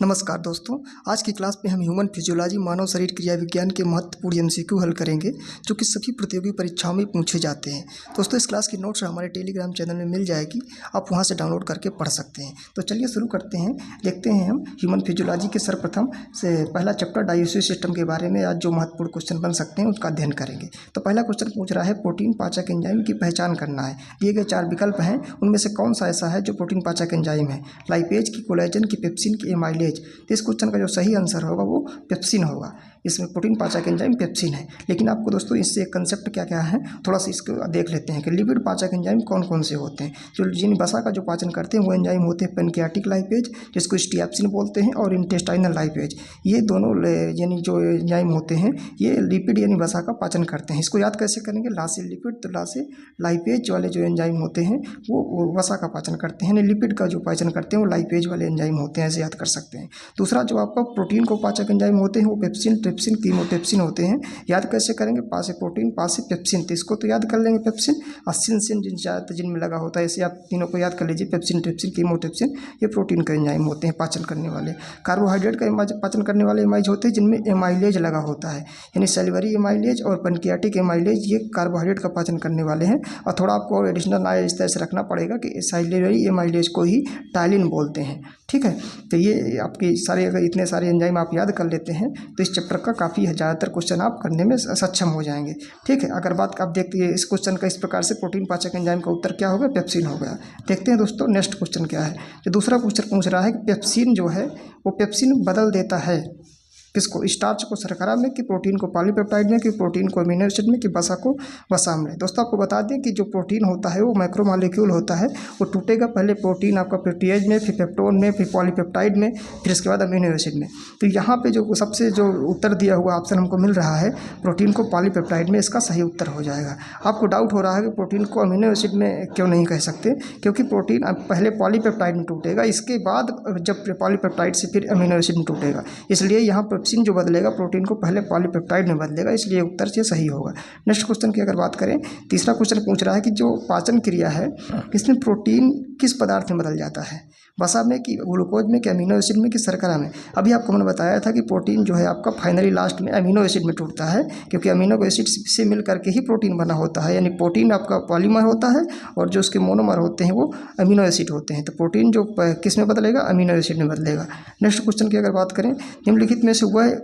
नमस्कार दोस्तों, आज की क्लास में हम ह्यूमन फिजियोलॉजी मानव शरीर क्रिया विज्ञान के महत्वपूर्ण एमसीक्यू हल करेंगे जो कि सभी प्रतियोगी परीक्षाओं में पूछे जाते हैं। दोस्तों, इस क्लास की नोट्स हमारे टेलीग्राम चैनल में मिल जाएगी, आप वहां से डाउनलोड करके पढ़ सकते हैं। तो चलिए शुरू करते हैं। देखते हैं हम ह्यूमन फिजियोलॉजी के सर्वप्रथम से पहला चैप्टर डाइजेस्टिव सिस्टम के बारे में आज जो महत्वपूर्ण क्वेश्चन बन सकते हैं उसका अध्ययन करेंगे। तो पहला क्वेश्चन पूछ रहा है प्रोटीन पाचक एंजाइम की पहचान करना है। दिए गए 4 विकल्प हैं, उनमें से कौन सा ऐसा है जो प्रोटीन पाचक एंजाइम है? लाइपेज की, कोलेजन की, पेप्सिन की, एमाइलेज। तो इस क्वेश्चन का जो सही आंसर होगा वो पेप्सिन होगा। इसमें प्रोटीन पाचक एंजाइम पेप्सिन है। लेकिन आपको दोस्तों इससे एक कंसेप्ट क्या क्या है थोड़ा सा इसको देख लेते हैं कि लिपिड पाचक एंजाइम कौन कौन से होते हैं। जो जिन वसा का जो पाचन करते हैं वो एंजाइम होते हैं पैनक्रियाटिक लाइपेज, जिसको स्टियाप्सिन बोलते हैं, और इंटेस्टाइनल लाइपेज। ये दोनों यानी जो एंजाइम होते हैं ये लिपिड यानी वसा का पाचन करते हैं। इसको याद कैसे करेंगे? ला से लिपिड, तो ला से लाइपेज वाले जो एंजाइम होते हैं वो वसा का पाचन करते हैं, यानी लिपिड का जो पाचन करते हैं वो लाइपेज वाले एंजाइम होते हैं, ऐसे याद कर सकते हैं। दूसरा जो आपका प्रोटीन को पाचक एंजाइम होते हैं वो पेप्सिन, ट्रिप्सिन, कीमोट्रिप्सिन होते हैं। याद कैसे करेंगे? पा से प्रोटीन, पा से पेप्सिन, तो इसको तो याद कर लेंगे पेप्सिन, और सिन जिनमें लगा होता है, ऐसे आप तीनों को याद कर लीजिए। पेप्सिन, ट्रिप्सिन, कीमोट्रिप्सिन, ये प्रोटीन का एंजाइम होते हैं पाचन करने वाले। कार्बोहाइड्रेट का पाचन करने वाले एमाइज होते हैं जिनमें एमाइलेज लगा होता है, यानी सेल्युलरी एमाइलेज और पैनक्रियाटिक एमाइलेज, ये कार्बोहाइड्रेट का पाचन करने वाले हैं। और थोड़ा आपको और एडिशनल नॉलेज इस तरह से रखना पड़ेगा कि सेल्युलरी एमाइलेज को ही टाइलिन बोलते हैं, ठीक है। तो ये आपकी सारे अगर इतने सारे एंजाइम आप याद कर लेते हैं तो इस चैप्टर का काफ़ी ज़्यादातर क्वेश्चन आप करने में सक्षम हो जाएंगे, ठीक है। अगर बात आप देखते हैं इस क्वेश्चन का इस प्रकार से प्रोटीन पाचक एंजाइम का उत्तर क्या होगा? पेप्सिन हो गया। देखते हैं दोस्तों नेक्स्ट क्वेश्चन क्या है। जो दूसरा क्वेश्चन पूछ रहा है कि पेप्सिन जो है वो पेप्सिन बदल देता है किसको? स्टार्च को शर्करा में, कि प्रोटीन को पॉलीपेप्टाइड में, कि प्रोटीन को अमीनो एसिड में, कि वसा को वसा में। दोस्तों आपको बता दें कि जो प्रोटीन होता है वो मैक्रोमॉलिक्यूल होता है, वो टूटेगा पहले प्रोटीन आपका पेप्टाइड में, फिर पेप्टोन में, फिर पॉलीपेप्टाइड में, फिर इसके बाद अमीनो एसिड में। तो यहाँ पे जो सबसे जो उत्तर दिया हुआ ऑप्शन हमको मिल रहा है प्रोटीन को पॉलीपेप्टाइड में, इसका सही उत्तर हो जाएगा। आपको डाउट हो रहा है कि प्रोटीन को अमीनो एसिड में क्यों नहीं कह सकते? क्योंकि प्रोटीन पहले पॉलीपेप्टाइड में टूटेगा, इसके बाद जब पॉलीपेप्टाइड से फिर अमीनो एसिड में टूटेगा, इसलिए यहाँ पेप्सिन जो बदलेगा प्रोटीन को पहले पॉलीपेप्टाइड में बदलेगा, इसलिए उत्तर से सही होगा। नेक्स्ट क्वेश्चन की अगर बात करें, तीसरा क्वेश्चन पूछ रहा है कि जो पाचन क्रिया है इसमें प्रोटीन किस पदार्थ में बदल जाता है? वसा में, कि ग्लूकोज में, कि अमीनो एसिड में, कि शर्करा में? अभी आपको मैंने बताया था कि प्रोटीन जो है आपका फाइनली लास्ट में अमीनो एसिड में टूटता है, क्योंकि अमीनो एसिड से मिल करके ही प्रोटीन बना होता है, यानी प्रोटीन आपका पॉलीमर होता है और जो उसके मोनोमर होते हैं वो अमीनो एसिड होते हैं। तो प्रोटीन जो किस में बदलेगा? अमीनो एसिड में बदलेगा। नेक्स्ट क्वेश्चन की अगर बात करें, निम्नलिखित में से वह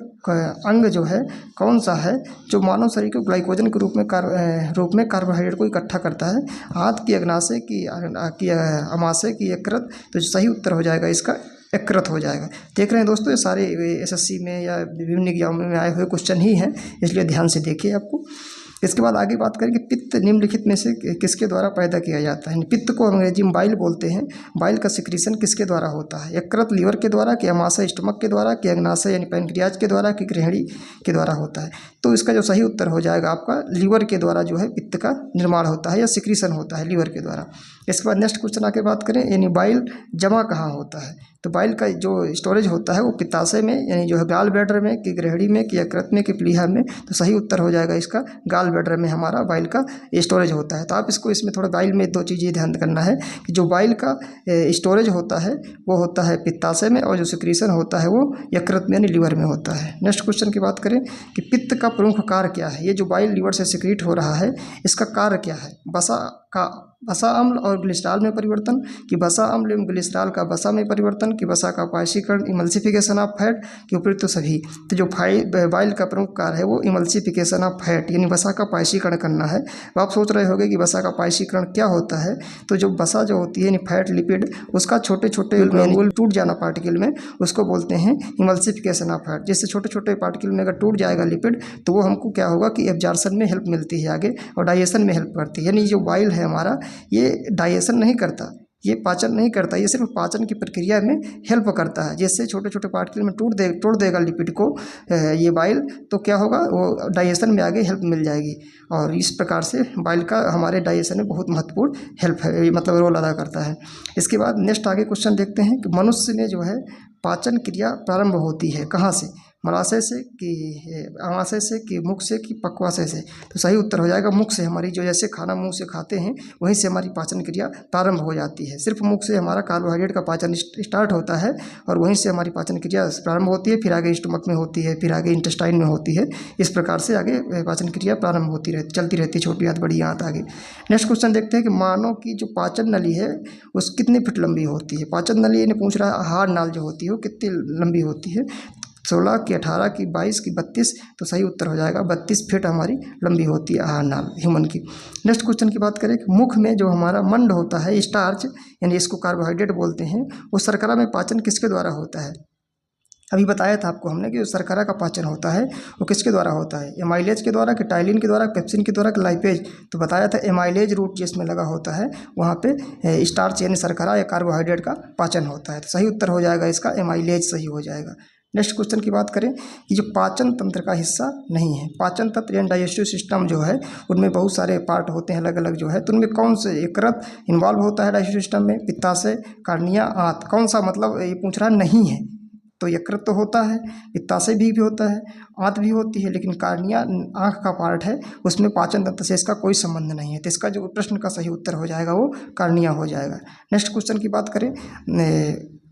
अंग जो है कौन सा है जो मानव शरीर को ग्लाइकोजन के रूप में कार्बोहाइड्रेट को इकट्ठा करता है? हाथ की अग्नाशय, की अमाशय, की यकृत? तो सही उत्तर हो जाएगा इसका यकृत हो जाएगा। देख रहे हैं दोस्तों, ये सारे एसएससी में या विभिन्न एग्जामों में आए हुए क्वेश्चन ही हैं, इसलिए ध्यान से देखिए आपको। इसके बाद आगे बात करें कि पित्त निम्नलिखित में से किसके द्वारा पैदा किया जाता है? पित्त को अंग्रेजी में बाइल बोलते हैं। बाइल का सिक्रीशन किसके द्वारा होता है? यकृत लीवर के द्वारा, कि अमाशय स्टमक के द्वारा, कि अग्नाशय यानी पैनक्रियाज के द्वारा, कि गृहिणी के द्वारा होता है? तो इसका जो सही उत्तर हो जाएगा आपका लीवर के द्वारा जो है पित्त का निर्माण होता है या सिक्रीशन होता है लीवर के द्वारा। इसके बाद नेक्स्ट क्वेश्चन आके बात करें, यानी बाइल जमा कहाँ होता है? तो बाइल का जो स्टोरेज होता है वो पित्ताशय में, यानी जो है गाल ब्लैडर में, कि गृहिणी में, कि यकृत में, कि प्लीहा में? तो सही उत्तर हो जाएगा इसका गाल ब्लैडर में हमारा बाइल का स्टोरेज होता है। तो आप इसको इसमें थोड़ा बाइल में 2 चीज़ें ध्यान करना है कि जो बाइल का स्टोरेज होता है वो होता है पित्ताशय में, और जो सिक्रीशन होता है वो यकृत में यानी लीवर में होता है। नेक्स्ट क्वेश्चन की बात करें कि पित्त का प्रमुख कार्य क्या है? ये जो बाइल लीवर से सिक्रीट हो रहा है इसका कार्य क्या है? वसा अम्ल और ग्लिसरॉल में परिवर्तन, कि वसा अम्ल एवं ग्लिसरॉल का वसा में परिवर्तन, कि वसा का पायसीकरण, इमल्सिफिकेशन ऑफ फैट, कि उपयुक्त सभी? तो जो बाइल का प्रमुख कार्य है वो इमल्सिफिकेशन ऑफ फैट यानी वसा का पायसीकरण करना है। तो आप सोच रहे होंगे कि वसा का पायसीकरण क्या होता है? तो जो वसा जो होती है यानी फैट लिपिड, उसका छोटे छोटे टूट जाना पार्टिकल में, उसको बोलते हैं इमल्सिफिकेशन ऑफ फैट। जिससे छोटे छोटे पार्टिकल में अगर टूट जाएगा लिपिड तो वो हमको क्या होगा कि एब्जॉर्प्शन में हेल्प मिलती है आगे, और डाइजेशन में हेल्प करती है। यानी जो बाइल है हमारा ये डाइजेशन नहीं करता, ये पाचन नहीं करता, ये सिर्फ पाचन की प्रक्रिया में हेल्प करता है। जैसे छोटे छोटे पार्टिकल में तोड़ देगा लिपिड को ये बाइल, तो क्या होगा वो डाइजेशन में आगे हेल्प मिल जाएगी। और इस प्रकार से बाइल का हमारे डाइजेशन में बहुत महत्वपूर्ण हेल्प है, मतलब रोल अदा करता है। इसके बाद नेक्स्ट आगे क्वेश्चन देखते हैं कि मनुष्य में जो है पाचन क्रिया प्रारंभ होती है कहाँ से? मलाशय से कि अमाशय से कि मुख से कि पक्वाशय से। तो सही उत्तर हो जाएगा मुख से। हमारी जो जैसे खाना मुंह से खाते हैं वहीं से हमारी पाचन क्रिया प्रारंभ हो जाती है। सिर्फ मुख से हमारा कार्बोहाइड्रेट का पाचन स्टार्ट होता है और वहीं से हमारी पाचन क्रिया प्रारंभ होती है, फिर आगे स्टमक में होती है, फिर आगे इंटेस्टाइन में होती है। इस प्रकार से आगे पाचन क्रिया प्रारंभ होती रहती, चलती रहती है, छोटी आंत बड़ी आंत आगे। नेक्स्ट क्वेश्चन देखते हैं कि मानव की जो पाचन नली है उस कितने फीट लंबी होती है। पाचन नली इन्हें पूछ रहा है आहार नाल जो होती है वो कितनी लंबी होती है, 16 की 18 की 22 की 32। तो सही उत्तर हो जाएगा 32 फीट हमारी लंबी होती है आहार नाल ह्यूमन की। नेक्स्ट क्वेश्चन की बात करें कि मुख में जो हमारा मंड होता है स्टार्च, यानी इसको कार्बोहाइड्रेट बोलते हैं, वो शर्करा में पाचन किसके द्वारा होता है। अभी बताया था आपको हमने कि जो शर्करा का पाचन होता है वो किसके द्वारा होता है, एमाइलेज के द्वारा कि टाइलिन के द्वारा, पेप्सिन के द्वारा कि लाइपेज। तो बताया था एमाइलेज रूट जिसमें लगा होता है वहाँ पे स्टार्च यानी शर्करा या कार्बोहाइड्रेट का पाचन होता है। तो सही उत्तर हो जाएगा इसका एमाइलेज सही हो जाएगा। नेक्स्ट क्वेश्चन की बात करें कि जो पाचन तंत्र का हिस्सा नहीं है, पाचन तंत्र यानी डाइजेस्टिव सिस्टम जो है उनमें बहुत सारे पार्ट होते हैं अलग अलग जो है, तो उनमें कौन से यकृत इन्वॉल्व होता है डाइजेस्टिव सिस्टम में, पित्ताशय, कार्निया, आंत, कौन सा मतलब ये पूछ रहा नहीं है। तो यकृत तो होता है, पित्ताशय भी होता है, आंत भी होती है, लेकिन कार्निया आँख का पार्ट है उसमें पाचन तंत्र से इसका कोई संबंध नहीं है। तो इसका जो प्रश्न का सही उत्तर हो जाएगा वो कार्निया हो जाएगा। नेक्स्ट क्वेश्चन की बात करें,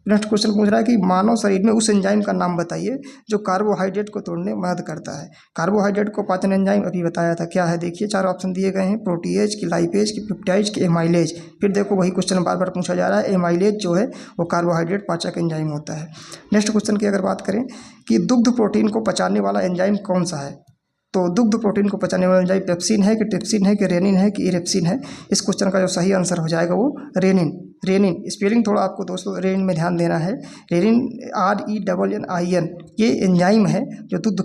नेक्स्ट क्वेश्चन पूछ रहा है कि मानव शरीर में उस एंजाइम का नाम बताइए जो कार्बोहाइड्रेट को तोड़ने में मदद करता है। कार्बोहाइड्रेट को पाचन एंजाइम अभी बताया था, क्या है देखिए, 4 ऑप्शन दिए गए हैं, प्रोटीएज की, लाइपेज की, पेप्टाइज की, एमाइलेज। फिर देखो वही क्वेश्चन बार बार पूछा जा रहा है, एमाइलेज जो है वो कार्बोहाइड्रेट पाचक एंजाइम होता है। नेक्स्ट क्वेश्चन की अगर बात करें कि दुग्ध प्रोटीन को पचाने वाला एंजाइम कौन सा है, तो दुग्ध प्रोटीन को पचाने वाला एंजाइम पेप्सिन है कि ट्रिप्सिन है कि रेनिन है कि इरेप्सिन है। इस क्वेश्चन का जो सही आंसर हो जाएगा वो रेनिन। रेनिन स्पेलिंग थोड़ा आपको दोस्तों रेनिन में ध्यान देना है। रेनिन RENNIN ये एंजाइम है जो दुग्ध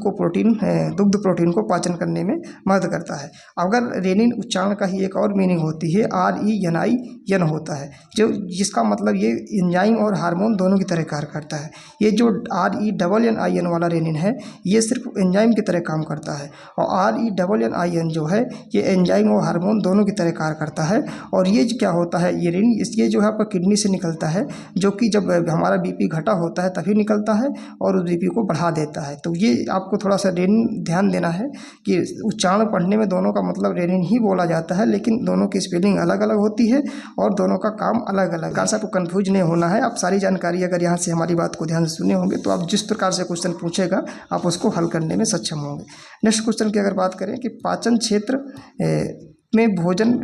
प्रोटीन को पाचन करने में मदद करता है। अगर रेनिन उच्चारण का ही एक और मीनिंग होती है, RENIN होता है, जो जिसका मतलब ये एंजाइम और हार्मोन दोनों की तरह कार्य करता है। ये जो RENNIN वाला रेनिन है ये सिर्फ एंजाइम की तरह काम करता है, और RENNIN जो है ये एंजाइम और हार्मोन दोनों की तरह कार्य करता है। और ये क्या होता है, ये रेनिन ये जो है आपका किडनी से निकलता है, जो कि जब हमारा BP घटा होता है तभी निकलता है और उस BP को बढ़ा देता है। तो ये आपको थोड़ा सा रेनिन ध्यान देना है कि उच्चारण पढ़ने में दोनों का मतलब रेनिन ही बोला जाता है, लेकिन दोनों की स्पेलिंग अलग अलग होती है और दोनों का काम अलग अलग। कार से आपको कन्फ्यूज नहीं होना है। आप सारी जानकारी अगर यहाँ से हमारी बात को ध्यान से सुने होंगे तो आप जिस प्रकार से क्वेश्चन पूछेगा आप उसको हल करने में सक्षम होंगे। नेक्स्ट क्वेश्चन की अगर बात करें कि पाचन क्षेत्र में भोजन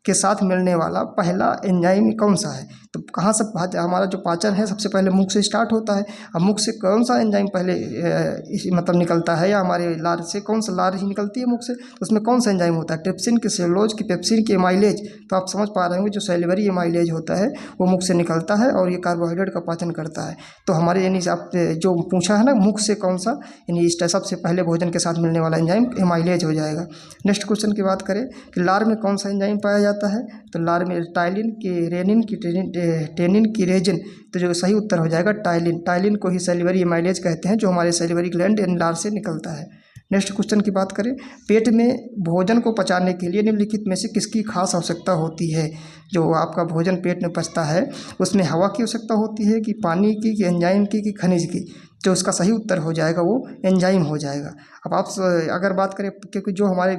के साथ मिलने वाला पहला एंजाइम कौन सा है, तो कहाँ से हमारा जो पाचन है सबसे पहले मुख से स्टार्ट होता है। अब मुख से कौन सा एंजाइम पहले मतलब निकलता है, या हमारे लार से कौन सा लार ही निकलती है मुख से, तो उसमें कौन सा एंजाइम होता है, ट्रिप्सिन की, सेलुलोज की, पेप्सिन की, एमाइलेज। तो आप समझ पा रहे होंगे जो सेलिवरी एमाइलेज होता है वो मुख से निकलता है और ये कार्बोहाइड्रेट का पाचन करता है। तो हमारे यानी आप जो पूछा है ना मुख से कौन सा, यानी इस सबसे पहले भोजन के साथ मिलने वाला एंजाइम एमाइलेज हो जाएगा। नेक्स्ट क्वेश्चन की बात करें कि लार में कौन सा एंजाइम पाया जाता है, तो लार में टाइलिन की, रेनिन की, टेनिन की, रेजिन। तो जो सही उत्तर हो जाएगा टाइलिन। टाइलिन को ही सेलिवरी एमाइलेज कहते हैं जो हमारे सेलिवरी ग्लैंड यानी लार से निकलता है। नेक्स्ट क्वेश्चन की बात करें, पेट में भोजन को पचाने के लिए निम्नलिखित में से किसकी खास आवश्यकता होती है। जो आपका भोजन पेट में पचता है उसमें हवा की आवश्यकता होती है कि पानी की, कि एंजाइम की, कि खनिज की। जो उसका सही उत्तर हो जाएगा वो एंजाइम हो जाएगा। अब आप अगर बात करें, क्योंकि जो हमारे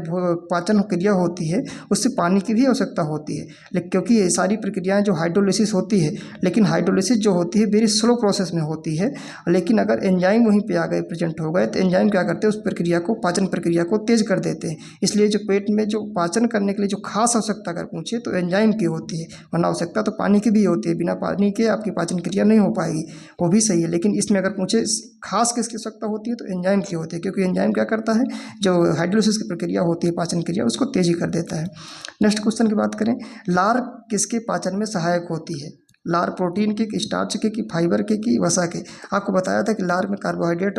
पाचन क्रिया होती है उससे पानी की भी आवश्यकता होती है, लेकिन क्योंकि ये सारी प्रक्रियाएं जो हाइड्रोलिसिस होती है, लेकिन हाइड्रोलिसिस जो होती है वेरी स्लो प्रोसेस में होती है। लेकिन अगर एंजाइम वहीं पे आ गए, प्रेजेंट हो गए, तो एंजाइम क्या करते हैं उस प्रक्रिया को, पाचन प्रक्रिया को तेज कर देते हैं। इसलिए जो पेट में जो पाचन करने के लिए जो खास आवश्यकता अगर पूछे तो एंजाइम की होती है, वरना आवश्यकता तो पानी की भी होती है। बिना पानी के आपकी पाचन क्रिया नहीं हो पाएगी, वो भी सही है। लेकिन इसमें अगर पूछे खास किसकी आवश्यकता होती है तो एंजाइम की होती है, क्योंकि एंजाइम क्या करता है, जो हाइड्रोलिसिस की प्रक्रिया होती है पाचन क्रिया उसको तेजी कर देता है। नेक्स्ट क्वेश्चन की बात करें, लार किसके पाचन में सहायक होती है। लार प्रोटीन की, स्टार्च की, फाइबर की वसा के। आपको बताया था कि लार में कार्बोहाइड्रेट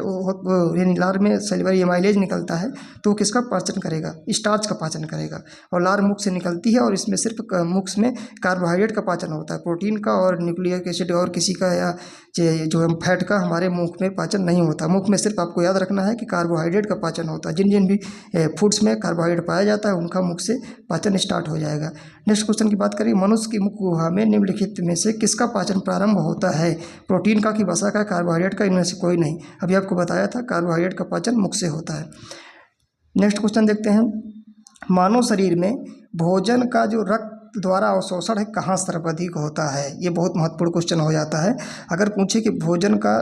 यानी लार में सेल्युलर एमाइलेज निकलता है तो वो किसका पाचन करेगा, स्टार्च का पाचन करेगा। और लार मुख से निकलती है और इसमें सिर्फ मुख में कार्बोहाइड्रेट का पाचन होता है, प्रोटीन का और न्यूक्लिक एसिड और किसी का या जो फैट का हमारे मुख में पाचन नहीं होता। मुख में सिर्फ आपको याद रखना है कि कार्बोहाइड्रेट का पाचन होता है। जिन जिन भी फूड्स में कार्बोहाइड्रेट पाया जाता है उनका मुख से पाचन स्टार्ट हो जाएगा। नेक्स्ट क्वेश्चन की बात करें, मनुष्य की मुख गुहा में निम्नलिखित में से किसका पाचन प्रारंभ होता है? प्रोटीन का, कि वसा का, कार्बोहाइड्रेट का, इनमें से कोई नहीं। अभी आपको बताया था कार्बोहाइड्रेट का पाचन मुख से होता है। नेक्स्ट क्वेश्चन देखते हैं, मानव शरीर में भोजन का जो रक्त द्वारा अवशोषण है कहाँ सर्वाधिक होता है? ये बहुत महत्वपूर्ण क्वेश्चन हो जाता है। अगर पूछे कि भोजन का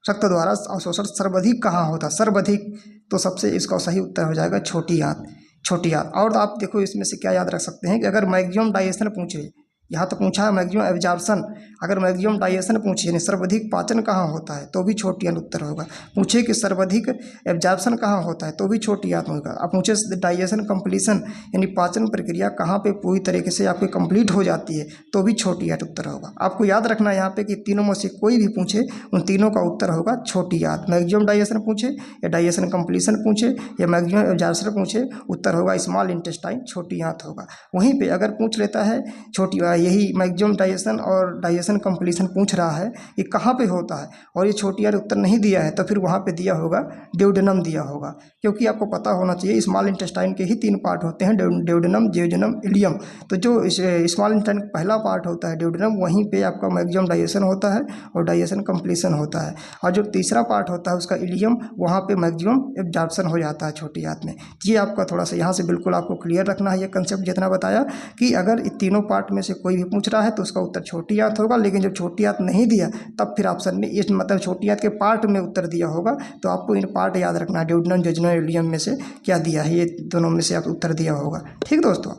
रक्त द्वारा अवशोषण सर्वाधिक कहाँ होता है, सर्वाधिक, तो सबसे इसका सही उत्तर हो जाएगा छोटी आंत, छोटी आंत। और आप देखो इसमें से क्या याद रख सकते हैं कि अगर मैक्सिमम डाइजेशन पूछे, यहाँ तो पूछा है मैक्सिमम एब्जॉर्प्शन, अगर मैक्सिमम डाइजेशन पूछे यानी सर्वाधिक पाचन कहाँ होता है तो भी छोटी आंत उत्तर होगा। पूछे कि सर्वाधिक एब्जॉर्प्शन कहाँ होता है तो भी छोटी आंत होगा। अब पूछे डाइजेशन कंप्लीशन यानी पाचन प्रक्रिया कहाँ पे पूरी तरीके से आपकी कंप्लीट हो जाती है तो भी छोटी आंत उत्तर होगा। आपको याद रखना है यहाँ पे कि तीनों में से कोई भी पूछे उन तीनों का उत्तर होगा छोटी आंत। मैक्सिमम डाइजेशन पूछे या डाइजेशन कंप्लीशन पूछे या मैक्सिमम एब्जॉर्प्शन पूछे, उत्तर होगा स्मॉल इंटेस्टाइन, छोटी आंत होगा। वहीं पे अगर पूछ लेता है छोटी, यही मैक्सिमम डाइजेशन और डाइजेशन कंप्लीशन पूछ रहा है ये कहाँ पे होता है और ये छोटी आंत उत्तर नहीं दिया है तो फिर वहाँ पे दिया होगा ड्यूडेनम दिया होगा, क्योंकि आपको पता होना चाहिए स्मॉल इंटेस्टाइन के ही 3 पार्ट होते हैं, ड्यूडेनम, जियोजेनम, इलियम। तो जो स्मॉल इंटेस्टाइन पहला पार्ट होता है ड्यूडेनम, वहीं पे आपका मैक्सिमम डाइजेशन होता है और डाइजेशन कंप्लीशन होता है। और जो तीसरा पार्ट होता है उसका इलियम, वहाँ पे मैक्सिमम एब्जॉर्प्शन हो जाता है छोटी आंत में। ये आपका थोड़ा सा यहाँ से बिल्कुल आपको क्लियर रखना है ये कंसेप्ट जितना बताया, कि अगर तीनों पार्ट में से कोई भी पूछ रहा है तो उसका उत्तर छोटी आंत होगा। लेकिन जब छोटी आंत नहीं दिया तब फिर ऑप्शन में इस मतलब छोटी आंत के पार्ट में उत्तर दिया होगा, तो आपको इन पार्ट याद रखना है, ड्यूडेनम, जियोजेनम, इलियम में से क्या दिया है, ये दोनों में से आप उत्तर दिया होगा। ठीक दोस्तों,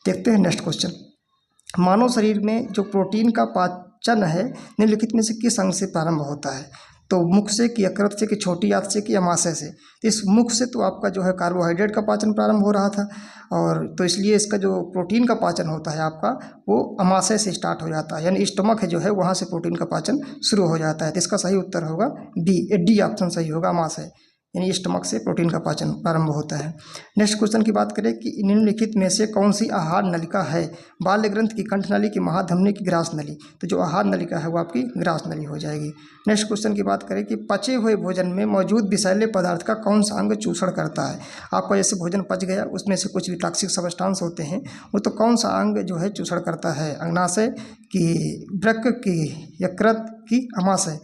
देखते हैं नेक्स्ट क्वेश्चन। मानव शरीर में जो प्रोटीन का पाचन है निम्नलिखित में से किस अंग से प्रारंभ होता है? तो मुख से, कि यकृत से, कि छोटी आंत से, कि अमाशय से? इस मुख से तो आपका जो है कार्बोहाइड्रेट का पाचन प्रारंभ हो रहा था, और तो इसलिए इसका जो प्रोटीन का पाचन होता है आपका वो अमाशय से स्टार्ट हो जाता है, यानी स्टमक है जो है वहाँ से प्रोटीन का पाचन शुरू हो जाता है। तो इसका सही उत्तर होगा डी ऑप्शन सही होगा, अमाशय यानी स्टमक से प्रोटीन का पाचन प्रारंभ होता है। नेक्स्ट क्वेश्चन की बात करें कि निम्नलिखित में से कौन सी आहार नलिका है? बाल्य ग्रंथ, की कंठ नली, की महाधमनी, की ग्रास नली? तो जो आहार नलिका है वो आपकी ग्रास नली हो जाएगी। नेक्स्ट क्वेश्चन की बात करें कि पचे हुए भोजन में मौजूद विषैले पदार्थ का कौन सा अंग चूषण करता है? आपका जैसे भोजन पच गया उसमें से कुछ भी टॉक्सिक सब्सटेंस होते हैं, वो तो कौन सा अंग जो है चूषण करता है? अग्नाशय, की वृक्क, की यकृत, की अमाशय?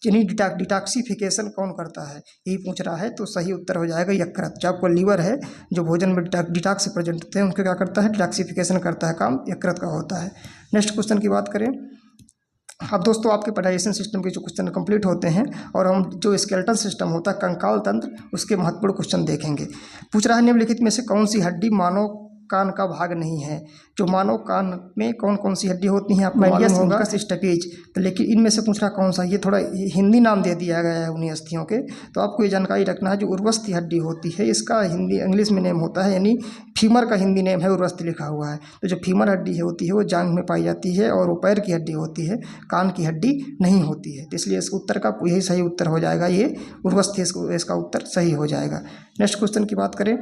यानी डिटॉक्सिफिकेशन कौन करता है यही पूछ रहा है, तो सही उत्तर हो जाएगा यकृत। जो आपको लीवर है जो भोजन में डिटॉक्स प्रेजेंट होते हैं उनका क्या करता है, डिटॉक्सिफिकेशन करता है, काम यकृत का होता है। नेक्स्ट क्वेश्चन की बात करें, अब दोस्तों आपके डाइजेशन सिस्टम के जो क्वेश्चन कंप्लीट होते हैं और हम जो स्केलेटल सिस्टम होता है, कंकाल तंत्र, उसके महत्वपूर्ण क्वेश्चन देखेंगे। पूछ रहा है निम्नलिखित में से कौन सी हड्डी मानव कान का भाग नहीं है? जो मानव कान में कौन कौन सी हड्डी होती हैं आपको मालूम होगा, स्टपेज। तो लेकिन इनमें से पूछ रहा कौन सा, ये थोड़ा हिंदी नाम दे दिया गया है उन्हीं अस्थियों के, तो आपको ये जानकारी रखना है। जो उर्वस्थ हड्डी होती है इसका हिंदी इंग्लिश में नेम होता है, यानी फीमर का हिंदी नेम है उर्वस्थ लिखा हुआ है। तो जो फीमर हड्डी होती है वो जांघ में पाई जाती है और वो पैर की हड्डी होती है, कान की हड्डी नहीं होती है। तो इसलिए इस उत्तर का यही सही उत्तर हो जाएगा, ये उर्वस्थ, इसका उत्तर सही हो जाएगा। नेक्स्ट क्वेश्चन की बात करें,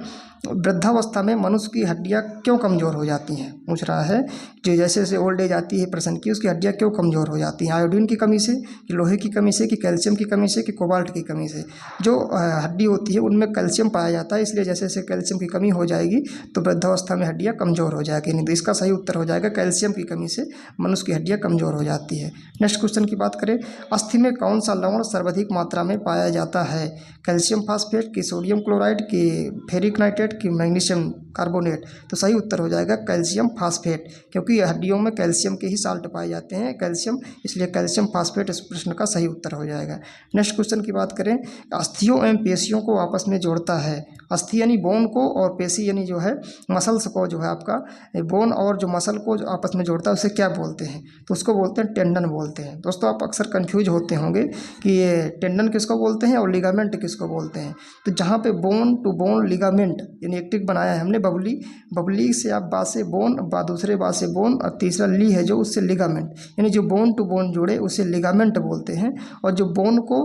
वृद्धावस्था में मनुष्य की हड्डियां क्यों कमज़ोर हो जाती हैं? पूछ रहा है जो जैसे जैसे ओल्ड एज आती है पर्सन की, उसकी हड्डियां क्यों कमज़ोर हो जाती हैं? आयोडीन की कमी से, कि लोहे की कमी से, कि कैल्शियम की कमी से, कि कोबाल्ट की कमी से? जो हड्डी होती है उनमें कैल्शियम पाया जाता है, इसलिए जैसे जैसे कैल्शियम की कमी हो जाएगी तो वृद्धावस्था में हड्डियाँ कमज़ोर हो जाएगी। नहीं तो इसका सही उत्तर हो जाएगा कैल्शियम की कमी से मनुष्य की हड्डियाँ कमज़ोर हो जाती है। नेक्स्ट क्वेश्चन की बात करें, अस्थि में कौन सा लवण सर्वाधिक मात्रा में पाया जाता है? कैल्शियम फास्फेट, की सोडियम क्लोराइड, की फेरिक नाइट्रेट, की मैग्नीशियम कार्बोनेट? तो सही उत्तर हो जाएगा कैल्शियम फास्फेट, क्योंकि हड्डियों में कैल्शियम के ही साल्ट पाए जाते हैं, कैल्शियम, इसलिए कैल्शियम फास्फेट इस प्रश्न का सही उत्तर हो जाएगा। नेक्स्ट क्वेश्चन की बात करें, अस्थियों एवं पेशियों को आपस में जोड़ता है? अस्थि यानी बोन को, और पेशी यानी जो है मसल्स को, जो है आपका बोन और जो मसल को जो आपस में जोड़ता है उसे क्या बोलते हैं? तो उसको बोलते हैं टेंडन बोलते हैं। दोस्तों आप अक्सर कंफ्यूज होते होंगे कि ये टेंडन किसको बोलते हैं और लिगामेंट किसको बोलते हैं। तो जहाँ पे बोन टू बोन लिगामेंट यानी एक टिक बनाया है हमने, बबली से आप बा से बोन, दूसरे बा से बोन, और तीसरा ली है जो उससे लिगामेंट, यानी जो बोन टू बोन जोड़े उसे लिगामेंट बोलते हैं। और जो बोन को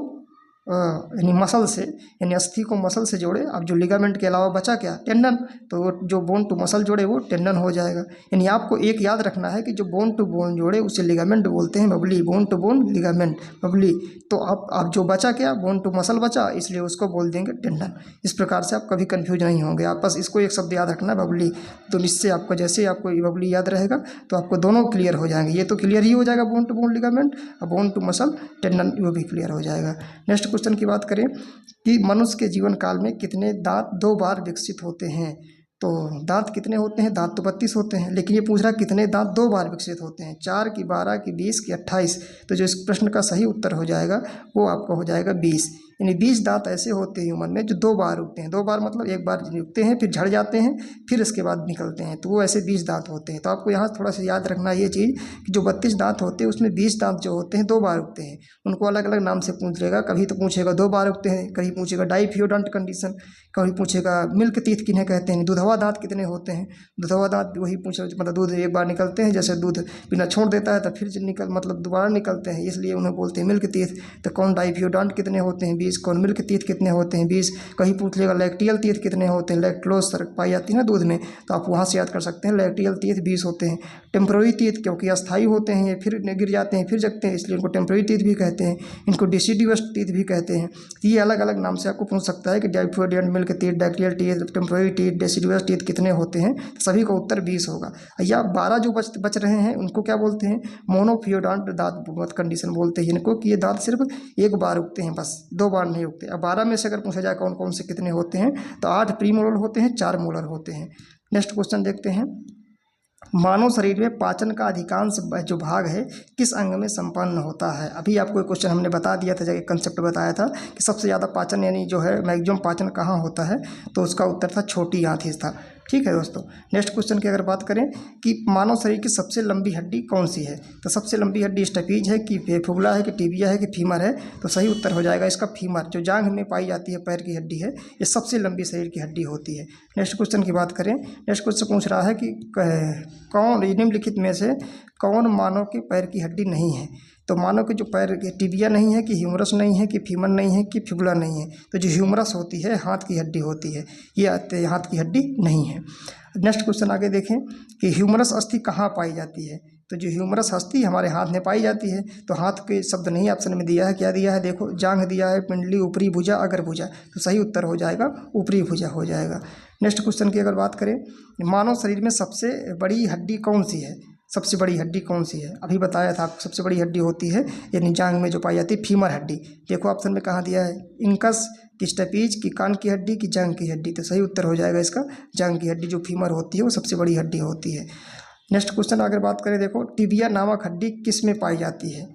यानी मसल से, यानी अस्थि को मसल से जोड़े। अब जो लिगामेंट के अलावा बचा क्या, टेंडन, तो जो बोन टू मसल जोड़े वो टेंडन हो जाएगा। यानी आपको एक याद रखना है कि जो बोन टू बोन जोड़े उसे लिगामेंट बोलते हैं, Babli, bone to bone ligament, Babli. तो अब जो बचा क्या, बोन टू मसल बचा, इसलिए उसको बोल देंगे टेंडन। इस प्रकार से आप कभी कन्फ्यूज नहीं होंगे। आप बस इसको एक शब्द याद रखना, बबली। तो इससे आपको जैसे आपको ये बबली याद रहेगा तो आपको दोनों क्लियर हो जाएंगे। ये तो क्लियर ही हो जाएगा, बोन टू बोन लिगामेंट, और बोन टू मसल टेंडन, वो भी क्लियर हो जाएगा। नेक्स्ट क्वेश्चन की बात करें कि मनुष्य के जीवन काल में कितने दांत 2 बार विकसित होते हैं। तो दांत कितने होते हैं, दांत तो 32 होते हैं, लेकिन ये पूछ रहा है कितने दांत 2 बार विकसित होते हैं, 4 की 12 की 20 की 28। तो जो इस प्रश्न का सही उत्तर हो जाएगा वो आपका हो जाएगा 20। यानी 20 दांत ऐसे होते हैं ह्यूमन में जो 2 बार उगते हैं। 2 बार मतलब एक बार उगते हैं, फिर झड़ जाते हैं, फिर इसके बाद निकलते हैं, तो वो ऐसे 20 दांत होते हैं। तो आपको यहाँ थोड़ा सा याद रखना ये चीज़ कि जो 32 दांत होते हैं उसमें 20 दांत जो होते हैं 2 बार उगते हैं। उनको अलग अलग नाम से पूछ लेगा, कभी तो पूछेगा 2 बार उगते हैं, कभी पूछेगा डाइफियोडंट कंडीशन, कभी पूछेगा मिल्क टीथ किन्हें कहते हैं, दुधवा दांत कितने होते हैं। दुधवा दांत वही पूछ, मतलब दूध एक बार निकलते हैं, जैसे दूध बिना छोड़ देता है तो फिर निकल, मतलब दोबारा निकलते हैं, इसलिए उन्हें बोलते हैं मिल्क टीथ। तो कौन डाइफियोडंट कितने होते हैं 20, कौन मिल्क टीथ कितने होते हैं 20। कहीं पूछ लेगा लैक्टियल टीथ कितने होते हैं, लैक्टोज सरक पाई जाती है ना दूध में, तो आप वहाँ से याद कर सकते हैं लैक्टियल टीथ 20 होते हैं। टेम्प्रोरी टीथ क्योंकि अस्थायी होते हैं, ये फिर गिर जाते हैं फिर जगते हैं, इसलिए इनको टेम्प्रोरी टीथ भी कहते हैं, इनको डिसिडियस टीथ भी कहते हैं। ये अलग अलग नाम से आपको पूछ सकता है कि diphyodont, milk teeth, lacteal teeth, temporary teeth, deciduous teeth कितने होते हैं। सभी का उत्तर 20 होगा। या 12 जो बच रहे हैं उनको क्या बोलते हैं, मोनोफियोडंट दांत कंडीशन बोलते हैं इनको, कि ये दांत सिर्फ एक बार उगते हैं, बस 2 बार नहीं उगते। अब 12 में से अगर पूछा जाए कौन कौन से कितने होते हैं, तो 8 प्रीमोलर होते हैं, 4 मोलर होते हैं। नेक्स्ट क्वेश्चन देखते हैं, मानव शरीर में पाचन का अधिकांश जो भाग है किस अंग में संपन्न होता है। अभी आपको एक क्वेश्चन हमने बता दिया था, जब कंसेप्ट बताया था कि सबसे ज़्यादा पाचन यानी जो है मैक्सिमम पाचन कहाँ होता है, तो उसका उत्तर था छोटी आंत था। ठीक है दोस्तों। नेक्स्ट क्वेश्चन की अगर बात करें कि मानव शरीर की सबसे लंबी हड्डी कौन सी है, तो सबसे लंबी हड्डी स्टेपीज है कि फिबुला है कि टिबिया है कि फीमर है, तो सही उत्तर हो जाएगा इसका फीमर। जो जांघ में पाई जाती है पैर की हड्डी है, ये सबसे लंबी शरीर की हड्डी होती है। नेक्स्ट क्वेश्चन की बात करें, नेक्स्ट क्वेश्चन पूछ रहा है कि कौन निम्नलिखित में से कौन मानव के पैर की हड्डी नहीं है। तो मानव के जो पैर के टिबिया नहीं है, कि ह्यूमरस नहीं है, कि फीमर नहीं है, कि फिबुला नहीं है, तो जो ह्यूमरस होती है हाथ की हड्डी होती है, ये हाथ की हड्डी नहीं है। नेक्स्ट क्वेश्चन आगे देखें कि ह्यूमरस अस्थि कहाँ पाई जाती है। तो जो ह्यूमरस अस्थि हमारे हाथ में पाई जाती है, तो हाथ के शब्द नहीं ऑप्शन में दिया है, क्या दिया है देखो, जांघ दिया है, पिंडली, ऊपरी भुजा, अगर भुजा, तो सही उत्तर हो जाएगा ऊपरी भुजा हो जाएगा। नेक्स्ट क्वेश्चन की अगर बात करें, मानव शरीर में सबसे बड़ी हड्डी कौन सी है, सबसे बड़ी हड्डी कौन सी है। अभी बताया था आपको सबसे बड़ी हड्डी होती है यानी जांघ में जो पाई जाती है फीमर हड्डी। देखो ऑप्शन में कहाँ दिया है, इनकस, कि स्टेपीज, की कान की हड्डी, की जांघ की हड्डी, तो सही उत्तर हो जाएगा इसका जांघ की हड्डी। जो फीमर होती है वो सबसे बड़ी हड्डी होती है। नेक्स्ट क्वेश्चन अगर बात करें, देखो टिबिया नामक हड्डी किस में पाई जाती है।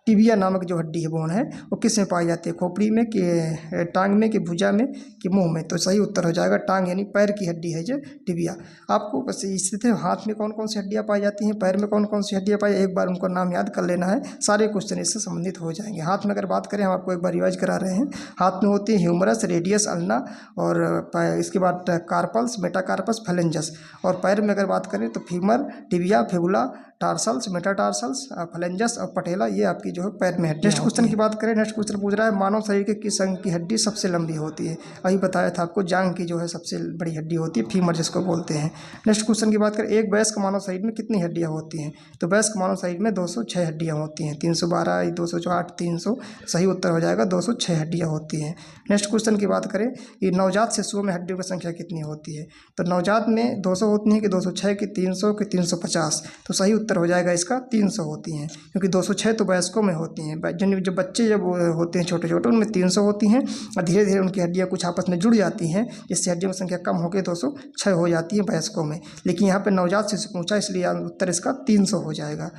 टिबिया नामक जो हड्डी है, बोन है, वो किस में पाई जाती है, खोपड़ी में, कि टांग में, कि भुजा में, कि मुंह में, तो सही उत्तर हो जाएगा टांग, यानी पैर की हड्डी है जो टिबिया। आपको बस इसी तरह हाथ में कौन कौन सी हड्डियाँ पाई जाती हैं, पैर में कौन कौन सी हड्डियाँ पाई, एक बार उनको नाम याद कर लेना है, सारे क्वेश्चन इससे संबंधित हो जाएंगे। हाथ में अगर बात करें, हम आपको एक बार रिवाइज करा रहे हैं, हाथ में होती है ह्यूमरस, रेडियस, अल्ना, और इसके बाद कार्पल्स, मेटाकार्पस, फेलेंजस। और पैर में अगर बात करें तो femur, tibia, fibula, tarsals, metatarsals, phalanges और पटेला, ये आपकी जो है पैर में हड्डी। नेक्स्ट क्वेश्चन की बात करें, नेक्स्ट क्वेश्चन पूछ रहा है मानव शरीर के किस अंग की हड्डी सबसे लंबी होती है। अभी बताया था आपको जांघ की जो है सबसे बड़ी हड्डी होती है, फीमर जिसको बोलते हैं। नेक्स्ट क्वेश्चन की बात करें, एक वयस्क मानव शरीर में कितनी हड्डियां होती हैं। तो वयस्क मानव शरीर में 206 हड्डियां होती हैं, 312, 208, 300, सही उत्तर हो जाएगा 206 हड्डियां होती हैं। नेक्स्ट क्वेश्चन की बात करें कि नवजात शिशुओं में हड्डियों की संख्या कितनी होती है। तो नवजात में 200 होती हैं, कि 206, कि 300, कि 350, तो सही उत्तर हो जाएगा इसका 300 होती हैं, क्योंकि 206 तो वयस्कों में होती हैं। जब बच्चे जब होते हैं छोटे छोटे, उनमें 300 होती हैं, और धीरे धीरे उनकी हड्डियाँ कुछ आपस में जुड़ जाती हैं, जिससे हड्डियों की संख्या कम होकर 206 हो जाती है वयस्कों में। लेकिन यहाँ पर नवजात शिशु पूछा, इसलिए उत्तर इसका 300 हो जाएगा।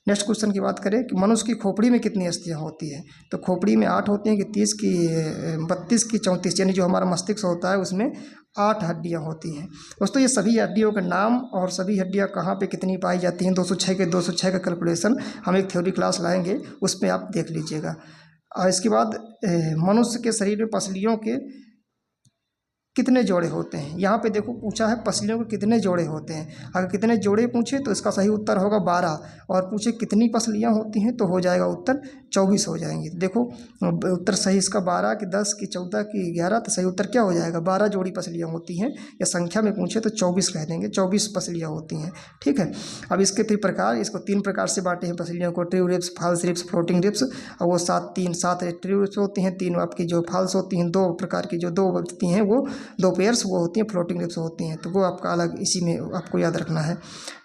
नेक्स्ट क्वेश्चन की बात करें कि मनुष्य की खोपड़ी में कितनी अस्थियाँ होती हैं। तो खोपड़ी में 8 होती हैं, कि 30, की 32, की 34, यानी जो हमारा मस्तिष्क होता है उसमें 8 हड्डियाँ होती हैं। दोस्तों ये सभी हड्डियों के नाम और सभी हड्डियाँ कहाँ पे कितनी पाई जाती हैं, 206 का कैलकुलेशन हम एक थ्योरी क्लास लाएंगे, उस पर आप देख लीजिएगा। और इसके बाद मनुष्य के शरीर में पसलियों के कितने जोड़े होते हैं। यहाँ पे देखो पूछा है पसलियों के कितने जोड़े होते हैं। अगर कितने जोड़े पूछे तो इसका सही उत्तर होगा 12, और पूछे कितनी पसलियाँ होती हैं तो हो जाएगा उत्तर 24 हो जाएंगे। देखो उत्तर सही इसका 12 कि 10 कि 14 कि 11, तो सही उत्तर क्या हो जाएगा, 12 जोड़ी पसलियाँ होती हैं। या संख्या में पूछे तो 24 कह देंगे, 24 पसलियाँ होती हैं। ठीक है। अब इसके फिर प्रकार, इसको 3 प्रकार से बांटे हैं पसलियों को, true ribs, false ribs, floating ribs. और वो 7 ट्रू रिप्स होती हैं, 3 आपकी जो फॉल्स होती हैं, 2 प्रकार की जो 2 होती हैं वो 2 पेयर्स वो होती हैं फ्लोटिंग रिप्स होती हैं। तो वो आपका अलग इसी में आपको याद रखना है।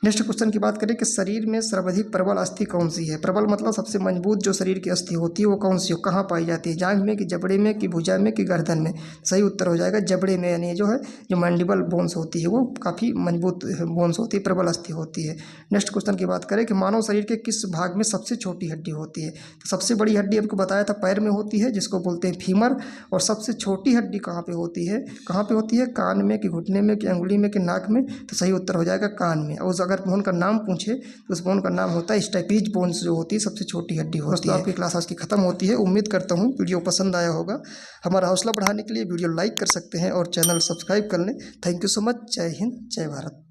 नेक्स्ट क्वेश्चन की बात करें कि शरीर में सर्वाधिक प्रबल अस्थि कौन सी है। प्रबल मतलब सबसे मजबूत जो शरीर की अस्थि होती है वो कौन सी हो, कहाँ पाई जाती है, जांघ में कि जबड़े में कि भुजा में कि गर्दन में। सही उत्तर हो जाएगा जबड़े में, यानी जो है जो मैंडिबल बोन्स होती है वो काफ़ी मजबूत बोन्स होती है, प्रबल अस्थि होती है। नेक्स्ट क्वेश्चन की बात करें कि मानव शरीर के किस भाग में सबसे छोटी हड्डी होती है। तो सबसे बड़ी हड्डी आपको बताया था पैर में होती है, जिसको बोलते हैं फीमर। और सबसे छोटी हड्डी कहाँ पे होती है, कहाँ पे होती है, कान में कि घुटने में कि अंगुली में कि नाक में। तो सही उत्तर हो जाएगा कान में। और अगर बोन का नाम पूछे तो उस बोन का नाम होता है स्टैपीज बोन्स, जो होती है सबसे छोटी हड्डी होती है। आपकी क्लास आज की खत्म होती है। उम्मीद करता हूँ वीडियो पसंद आया होगा। हमारा हौसला बढ़ाने के लिए वीडियो लाइक कर सकते हैं और चैनल सब्सक्राइब कर लें। Thank you so much. जय हिंद, जय भारत।